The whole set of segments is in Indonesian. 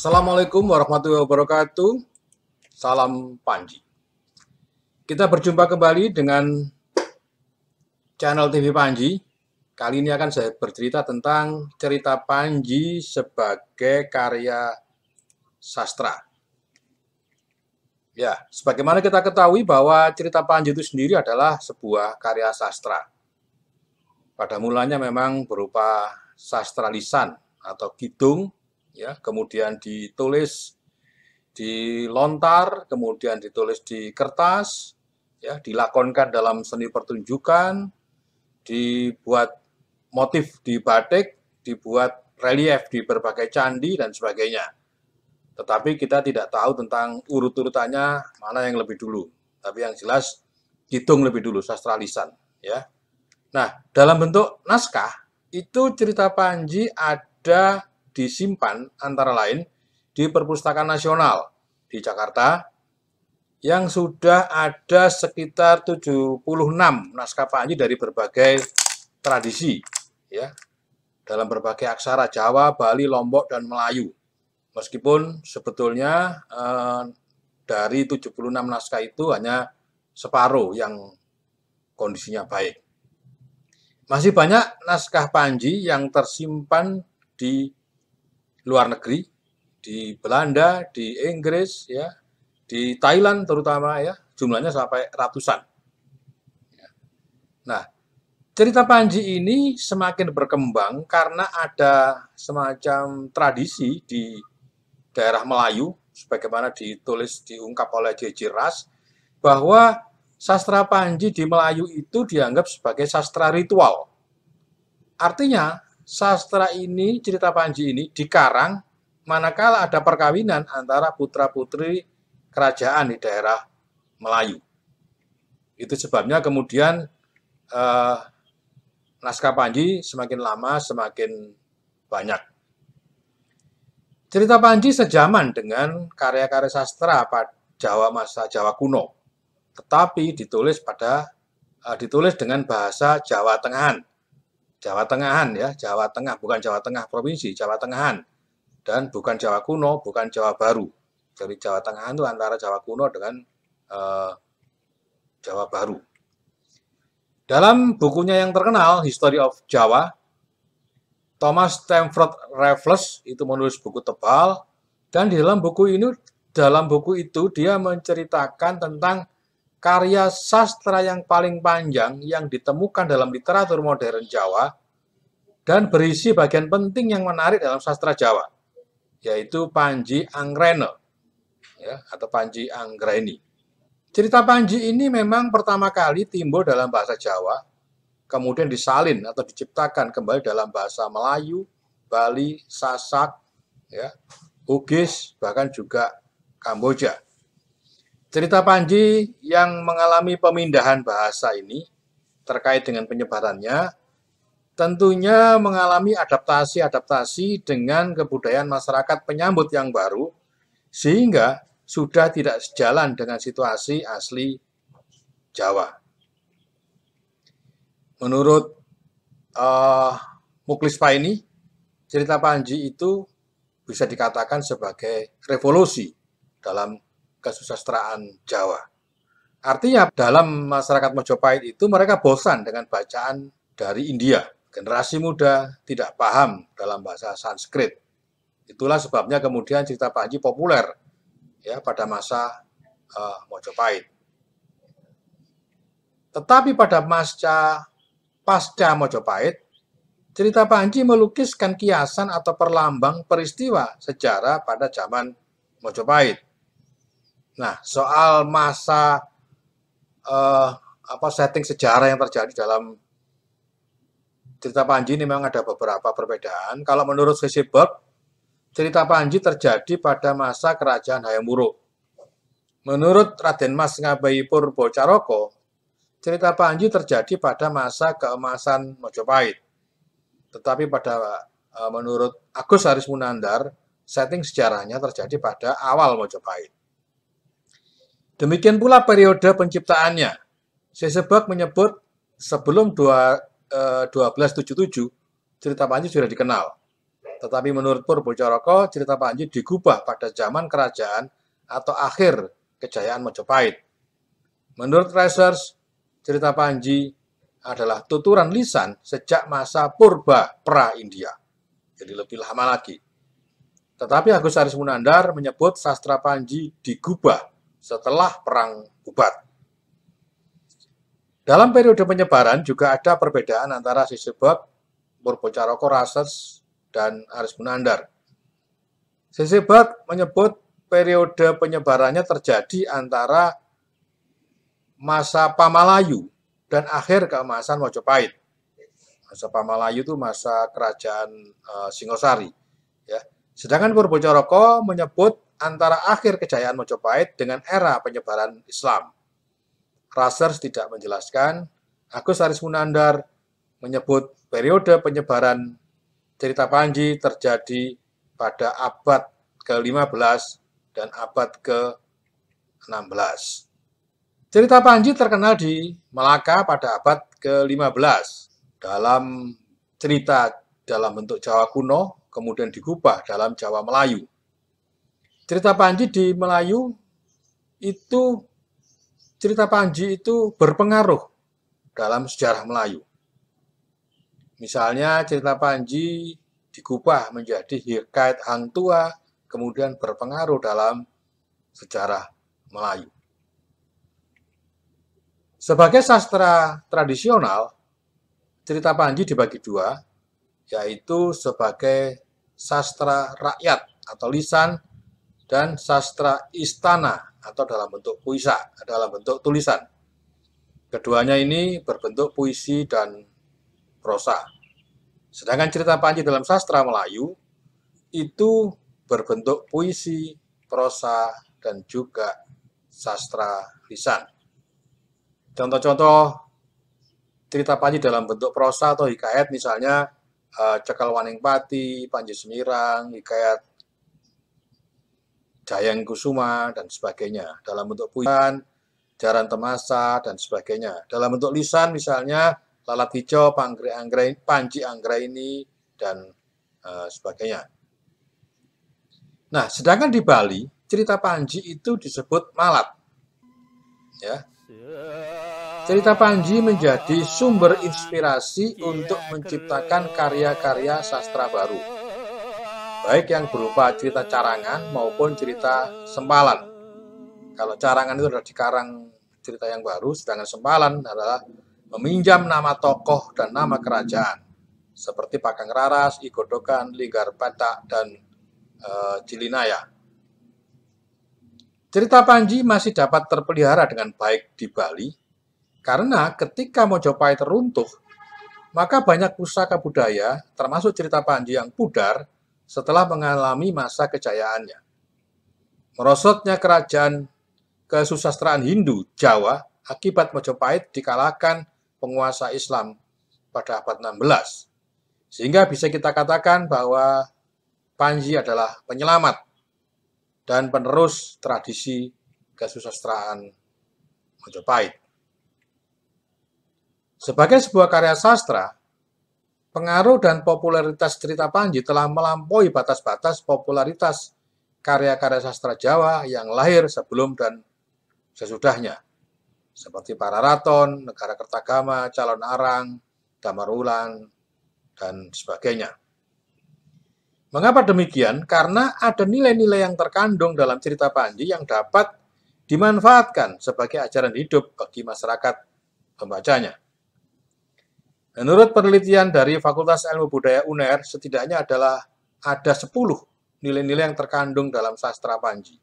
Assalamualaikum warahmatullahi wabarakatuh. Salam Panji. Kita berjumpa kembali dengan channel TV Panji. Kali ini akan saya bercerita tentang cerita Panji sebagai karya sastra. Ya, sebagaimana kita ketahui bahwa cerita Panji itu sendiri adalah sebuah karya sastra. Pada mulanya memang berupa sastra lisan atau kidung, ya, kemudian ditulis di lontar, kemudian ditulis di kertas, ya, dilakonkan dalam seni pertunjukan, dibuat motif di batik, dibuat relief di berbagai candi dan sebagainya. Tetapi kita tidak tahu tentang urut-urutannya mana yang lebih dulu. Tapi yang jelas kidung lebih dulu, sastra lisan, ya. Nah, dalam bentuk naskah itu cerita Panji ada disimpan antara lain di Perpustakaan Nasional di Jakarta yang sudah ada sekitar 76 naskah Panji dari berbagai tradisi, ya, dalam berbagai aksara Jawa, Bali, Lombok, dan Melayu. Meskipun sebetulnya dari 76 naskah itu hanya separuh yang kondisinya baik. Masih banyak naskah Panji yang tersimpan di luar negeri, di Belanda, di Inggris, ya, di Thailand terutama, ya, jumlahnya sampai ratusan. Nah, cerita Panji ini semakin berkembang karena ada semacam tradisi di daerah Melayu, sebagaimana ditulis diungkap oleh J.J. Ras, bahwa sastra Panji di Melayu itu dianggap sebagai sastra ritual. Artinya, sastra ini, cerita Panji ini dikarang manakala ada perkawinan antara putra-putri kerajaan di daerah Melayu. Itu sebabnya kemudian naskah Panji semakin lama semakin banyak. Cerita Panji sejaman dengan karya-karya sastra pada Jawa masa Jawa kuno, tetapi ditulis dengan bahasa Jawa Tengahan. Jawa Tengahan, ya, Jawa Tengah, bukan Jawa Tengah provinsi, Jawa Tengahan. Dan bukan Jawa kuno, bukan Jawa baru. Jadi Jawa Tengahan itu antara Jawa kuno dengan Jawa baru. Dalam bukunya yang terkenal, History of Java, Thomas Stamford Raffles itu menulis buku tebal, dan di dalam buku itu dia menceritakan tentang karya sastra yang paling panjang yang ditemukan dalam literatur modern Jawa dan berisi bagian penting yang menarik dalam sastra Jawa, yaitu Panji Anggreni, ya, atau Panji Anggreni. Cerita Panji ini memang pertama kali timbul dalam bahasa Jawa, kemudian disalin atau diciptakan kembali dalam bahasa Melayu, Bali, Sasak, ya, Bugis, bahkan juga Kamboja. Cerita Panji yang mengalami pemindahan bahasa ini terkait dengan penyebarannya tentunya mengalami adaptasi dengan kebudayaan masyarakat penyambut yang baru, sehingga sudah tidak sejalan dengan situasi asli Jawa. Menurut Muklis Paini, cerita Panji itu bisa dikatakan sebagai revolusi dalam kesusastraan Jawa. Artinya dalam masyarakat Mojopahit itu mereka bosan dengan bacaan dari India. Generasi muda tidak paham dalam bahasa Sanskrit. Itulah sebabnya kemudian cerita Panji populer, ya, pada masa Mojopahit. Tetapi pada pasca Mojopahit, cerita Panji melukiskan kiasan atau perlambang peristiwa sejarah pada zaman Mojopahit. Nah, soal masa setting sejarah yang terjadi dalam cerita Panji ini memang ada beberapa perbedaan. Kalau menurut Sesebab, cerita Panji terjadi pada masa kerajaan Hayam Wuruk. Menurut Raden Mas Ngabeyi Purbo Caroko, cerita Panji terjadi pada masa keemasan Mojopahit. Tetapi menurut Agus Haris Munandar, setting sejarahnya terjadi pada awal Mojopahit. Demikian pula periode penciptaannya. Sesebab menyebut sebelum 1277, cerita Panji sudah dikenal. Tetapi menurut Purbocaraka, cerita Panji digubah pada zaman kerajaan atau akhir kejayaan Majapahit. Menurut research, cerita Panji adalah tuturan lisan sejak masa purba pra-India. Jadi lebih lama lagi. Tetapi Agus Harismunandar menyebut sastra Panji digubah setelah Perang Bubat. Dalam periode penyebaran juga ada perbedaan antara Sisebak, Purbocaraka Research, dan Harismunandar. Sisebak menyebut periode penyebarannya terjadi antara masa Pamalayu dan akhir keemasan Majapahit. Masa Pamalayu itu masa kerajaan Singosari. Ya. Sedangkan Purbocaraka menyebut antara akhir kejayaan Majapahit dengan era penyebaran Islam. Research tidak menjelaskan. Agus Harismunandar menyebut periode penyebaran cerita Panji terjadi pada abad ke-15 dan abad ke-16. Cerita Panji terkenal di Melaka pada abad ke-15 dalam cerita dalam bentuk Jawa kuno, kemudian digubah dalam Jawa Melayu. Cerita Panji di Melayu itu, cerita Panji itu berpengaruh dalam sejarah Melayu. Misalnya cerita Panji digubah menjadi Hikayat Hang Tua, kemudian berpengaruh dalam sejarah Melayu. Sebagai sastra tradisional, cerita Panji dibagi dua, yaitu sebagai sastra rakyat atau lisan dan sastra istana atau dalam bentuk puisa, dalam bentuk tulisan. Keduanya ini berbentuk puisi dan prosa. Sedangkan cerita Panji dalam sastra Melayu itu berbentuk puisi, prosa, dan juga sastra lisan. Contoh-contoh cerita Panji dalam bentuk prosa atau hikayat misalnya Cekal Waning Pati, Panji Semirang, hikayat Jayeng Kusuma, dan sebagainya. Dalam bentuk puisi, Jaran Temasa, dan sebagainya. Dalam bentuk lisan misalnya Lalat Hijau, Panji Anggraini, dan sebagainya. Nah, sedangkan di Bali, cerita Panji itu disebut malat. Ya. Cerita Panji menjadi sumber inspirasi untuk menciptakan karya-karya sastra baru, baik yang berupa cerita carangan maupun cerita sempalan. Kalau carangan itu adalah dikarang cerita yang baru, sedangkan sempalan adalah meminjam nama tokoh dan nama kerajaan, seperti Pakang Raras, Igodokan, Linggar Batak, dan Jilinaya. Cerita Panji masih dapat terpelihara dengan baik di Bali, karena ketika Majapahit runtuh, maka banyak pusaka budaya, termasuk cerita Panji yang pudar, setelah mengalami masa kejayaannya. Merosotnya kerajaan kesusastraan Hindu Jawa akibat Majapahit dikalahkan penguasa Islam pada abad 16. Sehingga bisa kita katakan bahwa Panji adalah penyelamat dan penerus tradisi kesusastraan Majapahit. Sebagai sebuah karya sastra, pengaruh dan popularitas cerita Panji telah melampaui batas-batas popularitas karya-karya sastra Jawa yang lahir sebelum dan sesudahnya, seperti Pararaton, Negara Kertagama, Calon Arang, Damarwulan, dan sebagainya. Mengapa demikian? Karena ada nilai-nilai yang terkandung dalam cerita Panji yang dapat dimanfaatkan sebagai ajaran hidup bagi masyarakat pembacanya. Menurut penelitian dari Fakultas Ilmu Budaya UNER, setidaknya ada 10 nilai-nilai yang terkandung dalam sastra Panji,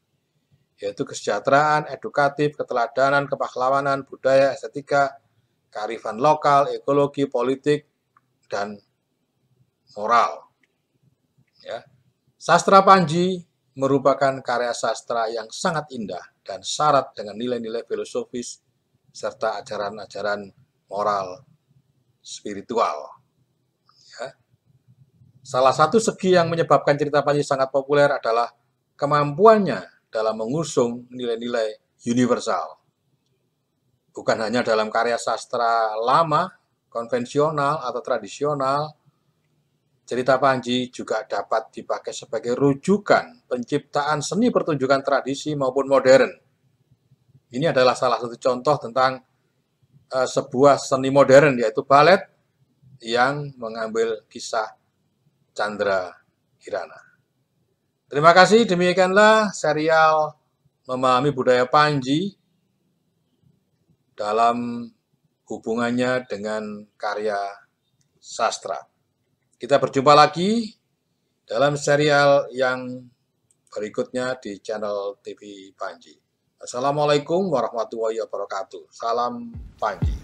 yaitu kesejahteraan, edukatif, keteladanan, kepahlawanan, budaya, estetika, kearifan lokal, ekologi, politik, dan moral. Ya. Sastra Panji merupakan karya sastra yang sangat indah dan syarat dengan nilai-nilai filosofis serta ajaran-ajaran moral spiritual. Ya. Salah satu segi yang menyebabkan cerita Panji sangat populer adalah kemampuannya dalam mengusung nilai-nilai universal. Bukan hanya dalam karya sastra lama, konvensional, atau tradisional, cerita Panji juga dapat dipakai sebagai rujukan penciptaan seni pertunjukan tradisi maupun modern. Ini adalah salah satu contoh tentang sebuah seni modern, yaitu balet yang mengambil kisah Chandra Kirana. Terima kasih, demikianlah serial Memahami Budaya Panji dalam hubungannya dengan karya sastra. Kita berjumpa lagi dalam serial yang berikutnya di channel TV Panji. Assalamualaikum warahmatullahi wabarakatuh. Salam Panji.